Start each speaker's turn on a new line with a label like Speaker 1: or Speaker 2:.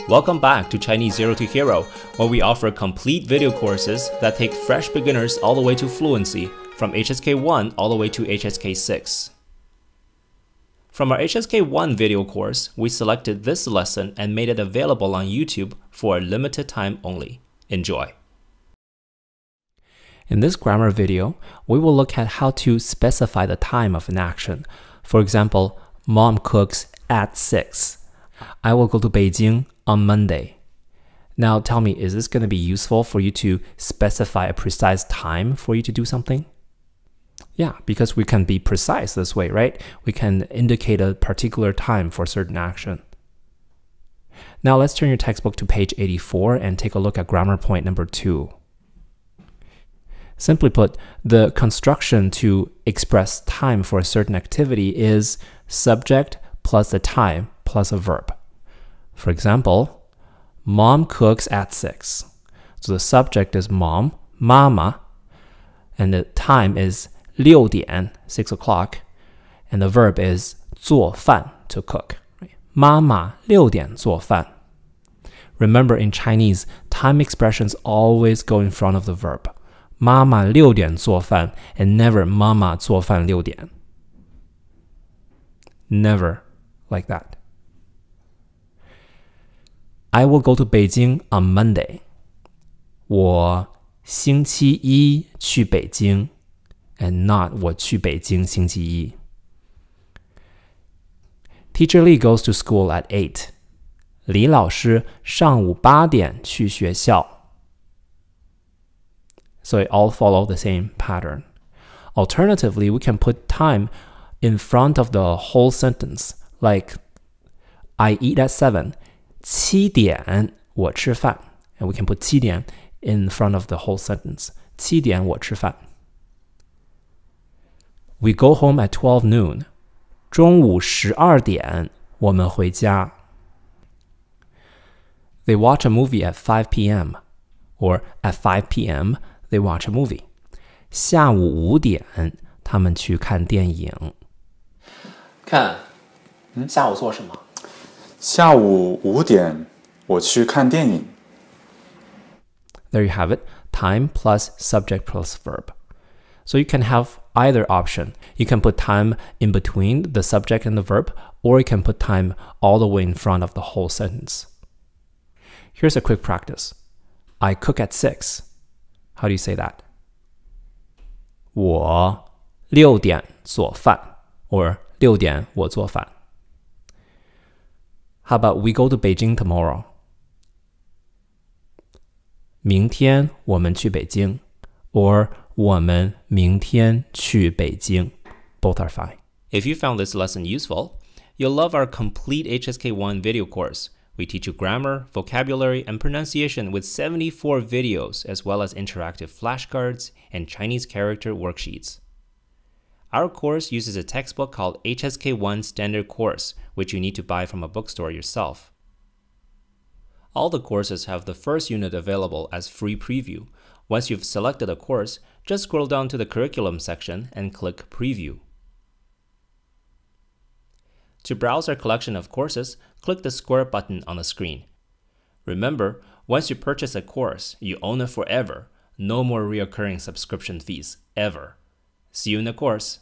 Speaker 1: Welcome back to Chinese Zero to Hero, where we offer complete video courses that take fresh beginners all the way to fluency, from HSK 1 all the way to HSK 6. From our HSK 1 video course, we selected this lesson and made it available on YouTube for a limited time only. Enjoy! In this grammar video, we will look at how to specify the time of an action. For example, mom cooks at 6. I will go to Beijing on Monday. Now tell me, is this going to be useful for you to specify a precise time for you to do something? Yeah, because we can be precise this way, right? We can indicate a particular time for a certain action. Now let's turn your textbook to page 84 and take a look at grammar point number 2. Simply put, the construction to express time for a certain activity is subject plus the time plus a verb. For example, mom cooks at 6. So the subject is mom, mama, and the time is 6点, 6 o'clock, and the verb is 做饭, to cook. 妈妈6点做饭. Remember, in Chinese, time expressions always go in front of the verb. 妈妈6点做饭 and never 妈妈做饭6点. Never like that. I will go to Beijing on Monday. 我星期一去北京 and not 我去北京星期一. Teacher Li goes to school at 8. 李老师上午8点去学校. So it all follow the same pattern. Alternatively, we can put time in front of the whole sentence, like I eat at 7. 7点我吃饭. And we can put 7点 in front of the whole sentence. 7点我吃饭. We go home at 12 noon. 中午12点我们回家. They watch a movie at 5 p.m. Or at 5 p.m. they watch a movie. 下午5点他们去看电影. 看，下午做什么？
Speaker 2: 下午5点我去看电影.
Speaker 1: There you have it. Time plus subject plus verb. So you can have either option. You can put time in between the subject and the verb, or you can put time all the way in front of the whole sentence. Here's a quick practice. I cook at 6. How do you say that? 我6点做饭 or 6点我做饭. How about we go to Beijing tomorrow? 明天我们去北京 or 我们明天去北京. Both are fine. If you found this lesson useful, you'll love our complete HSK1 video course. We teach you grammar, vocabulary, and pronunciation with 74 videos, as well as interactive flashcards and Chinese character worksheets. Our course uses a textbook called HSK1 Standard Course, which you need to buy from a bookstore yourself. All the courses have the first unit available as free preview. Once you've selected a course, just scroll down to the curriculum section and click Preview. To browse our collection of courses, click the square button on the screen. Remember, once you purchase a course, you own it forever. No more recurring subscription fees, ever. See you in the course.